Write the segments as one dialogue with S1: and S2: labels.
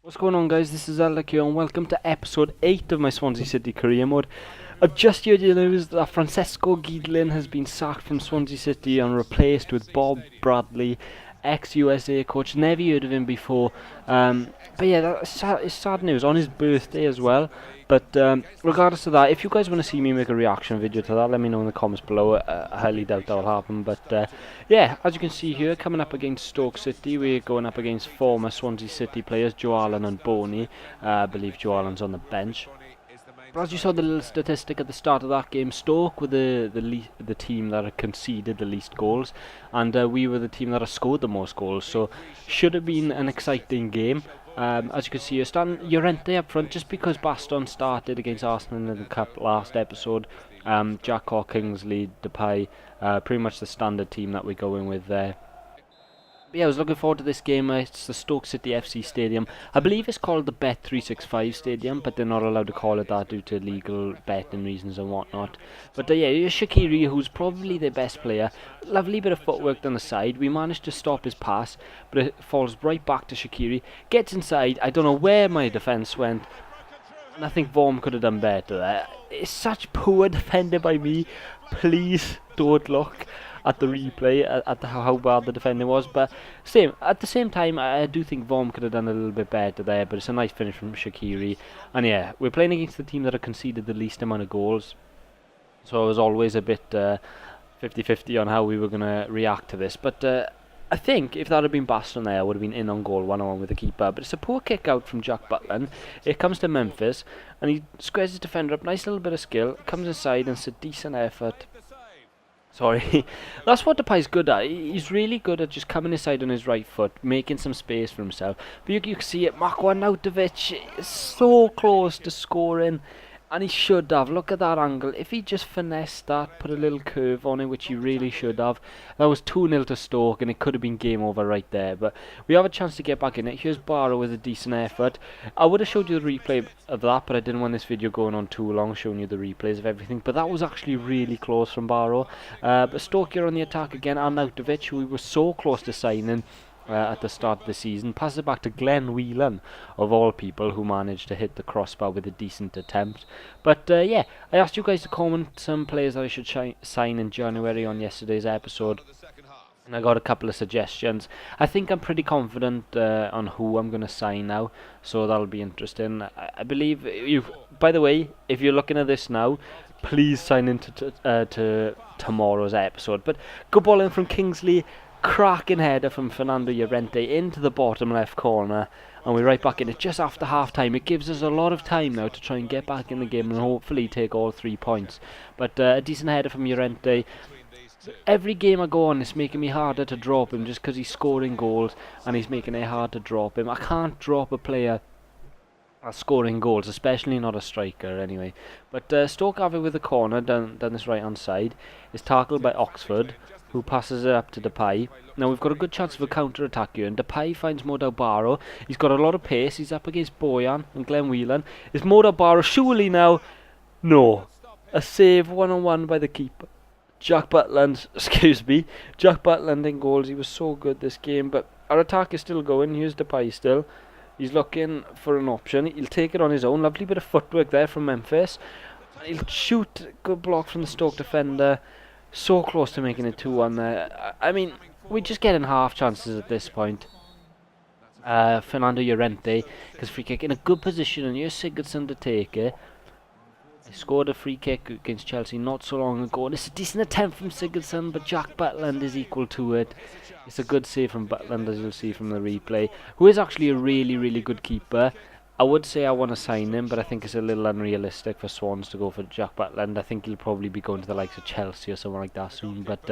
S1: What's going on, guys? This is ZLATAN here and welcome to episode 8 of my Swansea City career mode. I've just heard the news that Francesco Guidolin has been sacked from Swansea City and replaced with Bob Bradley, ex-USA coach. Never heard of him before. But yeah, it's sad news on his birthday as well. But regardless of that, if you guys want to see me make a reaction video to that, let me know in the comments below. I highly doubt that will happen. But yeah, as you can see here, coming up against Stoke City, we're going up against former Swansea City players, Joe Allen and Boney. I believe Joe Allen's on the bench. But as you saw the little statistic at the start of that game, Stoke were the team that had conceded the least goals, and we were the team that had scored the most goals. So should have been an exciting game. As you can see, Llorente up front, just because Baston started against Arsenal in the Cup last episode. Jack Hawk, Kingsley, Depay, pretty much the standard team that we're going with there. But yeah, I was looking forward to this game. It's the Stoke City FC Stadium. I believe it's called the Bet365 Stadium, but they're not allowed to call it that due to legal betting reasons and whatnot. But yeah, Shaqiri, who's probably their best player. Lovely bit of footwork down the side. We managed to stop his pass, but it falls right back to Shaqiri. Gets inside. I don't know where my defence went. And I think Vorm could have done better there. It's such poor defending by me. Please don't look at the replay at how bad the defending was, but at the same time I do think Vorm could have done a little bit better there. But it's a nice finish from Shaqiri, and yeah, we're playing against the team that have conceded the least amount of goals, so I was always a bit 50-50 on how we were going to react to this. But I think if that had been Baston there, I would have been in on goal 1-on-1 with the keeper. But it's a poor kick out from Jack Butland. It comes to Memphis, and he squares his defender up. Nice little bit of skill. Comes inside, and it's a decent effort. Sorry, that's what Depay's good at. He's really good at just coming inside on his right foot, making some space for himself. But you can see it, Marko Arnautovic is so close to scoring, and he should have. Look at that angle. If he just finessed that, put a little curve on it, which he really should have. That was 2-0 to Stoke, and it could have been game over right there. But we have a chance to get back in it. Here's Barrow with a decent effort. I would have showed you the replay of that, but I didn't want this video going on too long, showing you the replays of everything. But that was actually really close from Barrow. But Stoke here on the attack again. Arnautovic, who we were so close to signing at the start of the season, passes it back to Glenn Whelan, of all people, who managed to hit the crossbar with a decent attempt. But yeah, I asked you guys to comment some players that I should sign in January on yesterday's episode, and I got a couple of suggestions. I think I'm pretty confident on who I'm going to sign now, so that'll be interesting. I believe you. By the way, if you're looking at this now, please sign into to tomorrow's episode. But good ball in from Kingsley. Cracking header from Fernando Llorente into the bottom left corner, and we're right back in it just after half time. It gives us a lot of time now to try and get back in the game and hopefully take all 3 points. But a decent header from Llorente. Every game I go on, it's making me harder to drop him just because he's scoring goals, and he's making it hard to drop him. I can't drop a player scoring goals, especially not a striker anyway. But Stoke have it with the corner down this right hand side. It's tackled by Oxford, who passes it up to Depay. Now we've got a good chance of a counter attack here, and Depay finds Modou Barrow. He's got a lot of pace. He's up against Boyan and Glenn Whelan. Is Modou Barrow surely now? No, a save 1-on-1 by the keeper. Jack Butland, Jack Butland in goals. He was so good this game. But our attack is still going. Here's Depay still. He's looking for an option. He'll take it on his own. Lovely bit of footwork there from Memphis. He'll shoot. Good block from the Stoke defender. So close to making it 2-1 there. I mean, we're just getting half chances at this point. Fernando Llorente, because free kick in a good position, and here's Sigurdsson to take it. He scored a free kick against Chelsea not so long ago, and it's a decent attempt from Sigurdsson, but Jack Butland is equal to it. It's a good save from Butland, as you'll see from the replay, who is actually a really, really good keeper. I would say I want to sign him, but I think it's a little unrealistic for Swans to go for Jack Butland. I think he'll probably be going to the likes of Chelsea or something like that soon. But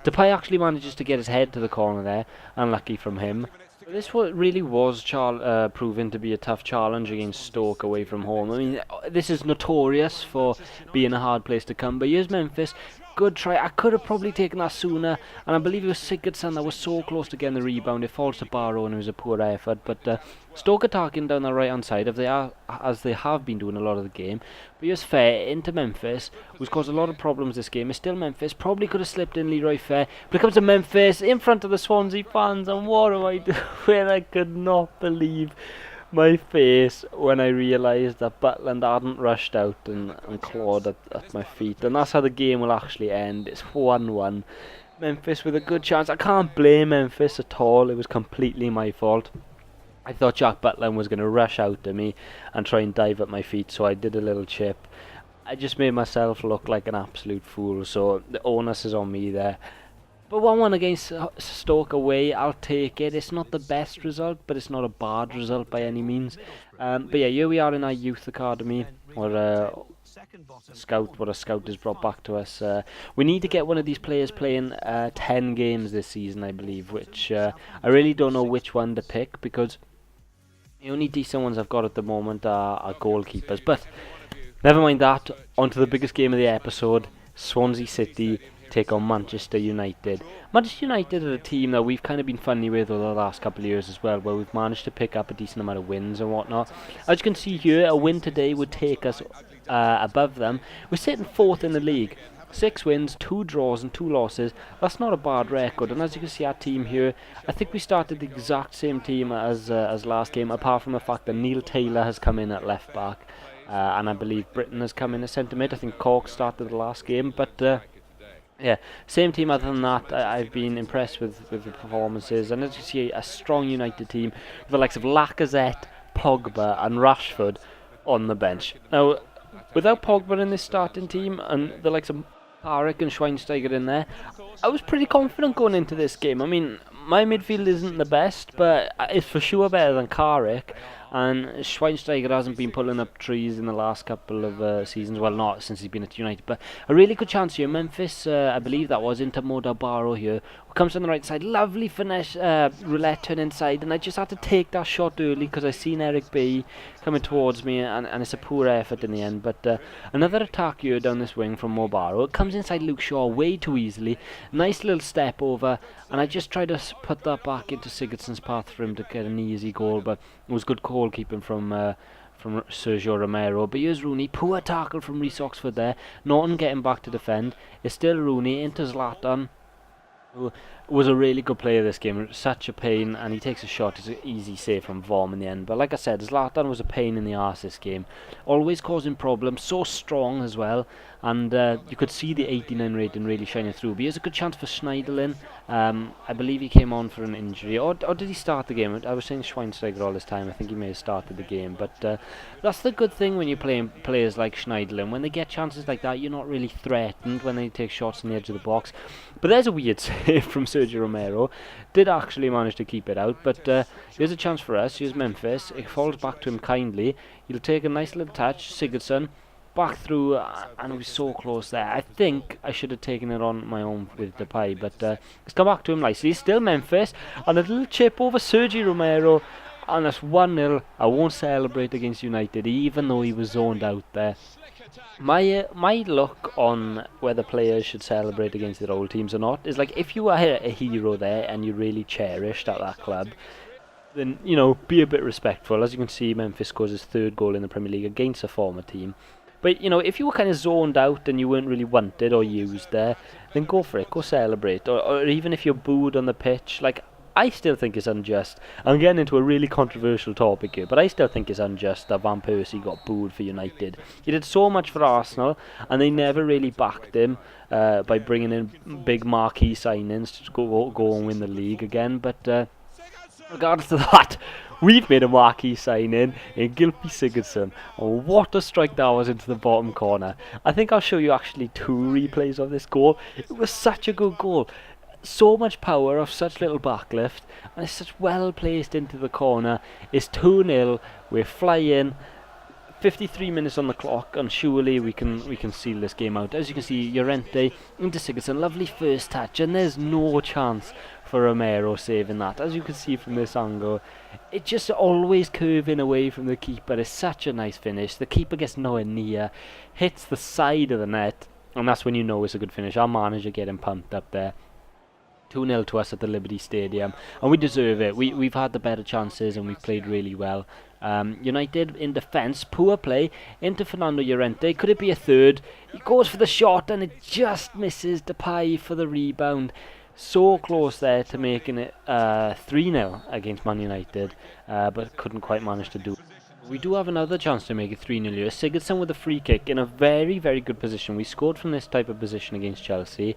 S1: Depay actually manages to get his head to the corner there. Unlucky from him. This really was proven to be a tough challenge against Stoke away from home. I mean, this is notorious for being a hard place to come. But here's Memphis. Good try. I could have probably taken that sooner, and I believe it was Sigurdsson that was so close to getting the rebound. It falls to Barrow, and it was a poor effort. But Stoke attacking down the right hand side, as they have been doing a lot of the game. But here's Fair into Memphis, who's caused a lot of problems this game. It's still Memphis. Probably could have slipped in Leroy Fair, but it comes to Memphis in front of the Swansea fans, and what am I doing? I could not believe My face when I realised that Butland hadn't rushed out and clawed at my feet. And that's how the game will actually end. It's 1-1. Memphis with a good chance. I can't blame Memphis at all. It was completely my fault. I thought Jack Butland was going to rush out to me and try and dive at my feet, so I did a little chip. I just made myself look like an absolute fool, so the onus is on me there. But 1-1 against Stoke away, I'll take it. It's not the best result, but it's not a bad result by any means. But yeah, here we are in our youth academy, or what a scout has brought back to us. We need to get one of these players playing 10 games this season, I believe, which I really don't know which one to pick, because the only decent ones I've got at the moment are goalkeepers. But never mind that, on to the biggest game of the episode. Swansea City take on Manchester United. Manchester United are a team that we've kind of been funny with over the last couple of years as well, where we've managed to pick up a decent amount of wins and whatnot. As you can see here, a win today would take us above them. We're sitting 4th in the league. 6 wins, 2 draws and 2 losses. That's not a bad record. And as you can see, our team here, I think we started the exact same team as last game, apart from the fact that Neil Taylor has come in at left back, and I believe Britton has come in as centre mid. I think Cork started the last game, but yeah, same team. Other than that, I've been impressed with the performances, and as you see, a strong United team with the likes of Lacazette, Pogba and Rashford on the bench. Now, without Pogba in this starting team and the likes of Tarek and Schweinsteiger in there, I was pretty confident going into this game. I mean, my midfield isn't the best, but it's for sure better than Tarek. And Schweinsteiger hasn't been pulling up trees in the last couple of seasons. Well, not since he's been at United, but a really good chance here. Memphis, I believe that was, into Modabaro here. Comes on the right side, lovely finesse, roulette turn inside, and I just had to take that shot early because I seen Eric B coming towards me, and it's a poor effort in the end. But another attack here down this wing from Mobaro. It comes inside Luke Shaw way too easily. Nice little step over, and I just tried to put that back into Sigurdsson's path for him to get an easy goal, but it was good goalkeeping from Sergio Romero. But here's Rooney, poor tackle from Reece Oxford there. Norton getting back to defend. It's still Rooney into Zlatan, who was a really good player this game. Such a pain, and he takes a shot. It's an easy save from Vorm in the end. But like I said, Zlatan was a pain in the arse this game, always causing problems, so strong as well, and you could see the 89 rating really shining through. But here's a good chance for Schneiderlin. I believe he came on for an injury, or did he start the game? I was saying Schweinsteiger all this time. I think he may have started the game, but that's the good thing when you're playing players like Schneiderlin. When they get chances like that, you're not really threatened when they take shots on the edge of the box. But there's a weird save from Sergio Romero. Did actually manage to keep it out, but here's a chance for us. Here's Memphis. It falls back to him kindly. He'll take a nice little touch. Sigurdsson back through, and we're so close there. I think I should have taken it on my own with Depay, but it's come back to him nicely. Still Memphis, and a little chip over Sergio Romero, and that's 1-0. I won't celebrate against United, even though he was zoned out there. My look on whether players should celebrate against their old teams or not is like, if you are a hero there and you're really cherished at that club, then, you know, be a bit respectful. As you can see, Memphis scores his 3rd goal in the Premier League against a former team. But, you know, if you were kind of zoned out and you weren't really wanted or used there, then go for it, go celebrate. Or even if you're booed on the pitch, like, I still think it's unjust. I'm getting into a really controversial topic here, but I still think it's unjust that Van Persie got booed for United. He did so much for Arsenal, and they never really backed him by bringing in big marquee signings to go and win the league again. But regardless of that, we've made a marquee signing in Gylfi Sigurdsson. Oh, what a strike that was into the bottom corner. I think I'll show you actually 2 replays of this goal. It was such a good goal. So much power off such little backlift, and it's such well placed into the corner. It's 2-0. We're flying. 53 minutes on the clock, and surely we can seal this game out. As you can see, Llorente into Sigurdsson, lovely first touch, and there's no chance for Romero saving that. As you can see from this angle, it just always curving away from the keeper. It's such a nice finish. The keeper gets nowhere near, hits the side of the net, and that's when you know it's a good finish. Our manager getting pumped up there. 2-0 to us at the Liberty Stadium, and we deserve it. We've had the better chances, and we've played really well. United in defence, poor play into Fernando Llorente. Could it be a third? He goes for the shot, and it just misses Depay for the rebound. So close there to making it 3-0 against Man United, but couldn't quite manage to do it. We do have another chance to make it 3-0 here. Sigurdsson with a free kick in a very, very good position. We scored from this type of position against Chelsea.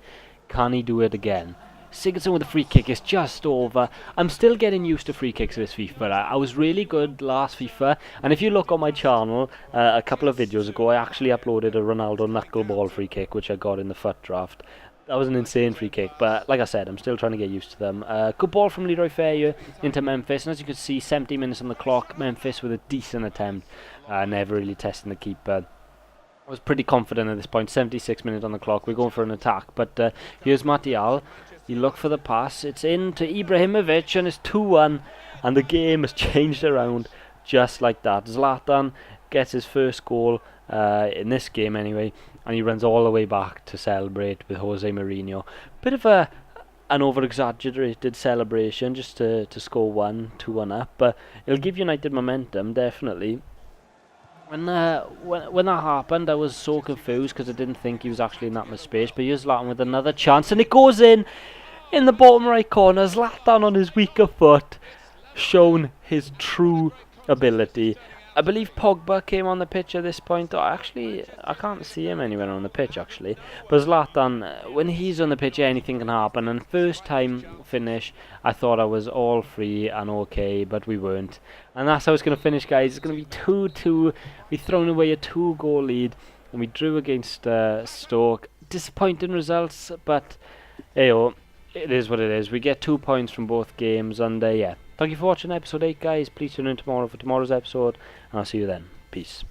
S1: Can he do it again? Sigurdsson with a free kick is just over. I'm still getting used to free kicks this FIFA. I was really good last FIFA, and if you look on my channel, a couple of videos ago, I actually uploaded a Ronaldo knuckleball free kick, which I got in the FUT draft. That was an insane free kick, but like I said, I'm still trying to get used to them. Good ball from Leroy Fair into Memphis, and as you can see, 70 minutes on the clock. Memphis with a decent attempt, never really testing the keeper. I was pretty confident at this point. 76 minutes on the clock. We're going for an attack, but here's Martial. You look for the pass. It's in to Ibrahimovic, and it's 2-1, and the game has changed around just like that. Zlatan gets his first goal in this game anyway, and he runs all the way back to celebrate with Jose Mourinho. Bit of an over-exaggerated celebration just to score 2-1 up, but it'll give United momentum, definitely. When that happened, I was so confused because I didn't think he was actually in that much space. But here's Zlatan with another chance, and it goes in the bottom right corner. Zlatan on his weaker foot, shown his true ability. I believe Pogba came on the pitch at this point. Actually, I can't see him anywhere on the pitch, actually. But Zlatan, when he's on the pitch, anything can happen. And first time finish, I thought I was all free and okay, but we weren't. And that's how it's going to finish, guys. It's going to be 2-2. We've thrown away a 2-goal lead, and we drew against Stoke. Disappointing results, but hey, it is what it is. We get 2 points from both games, and yeah. Thank you for watching episode 8, guys. Please tune in tomorrow for tomorrow's episode, and I'll see you then. Peace.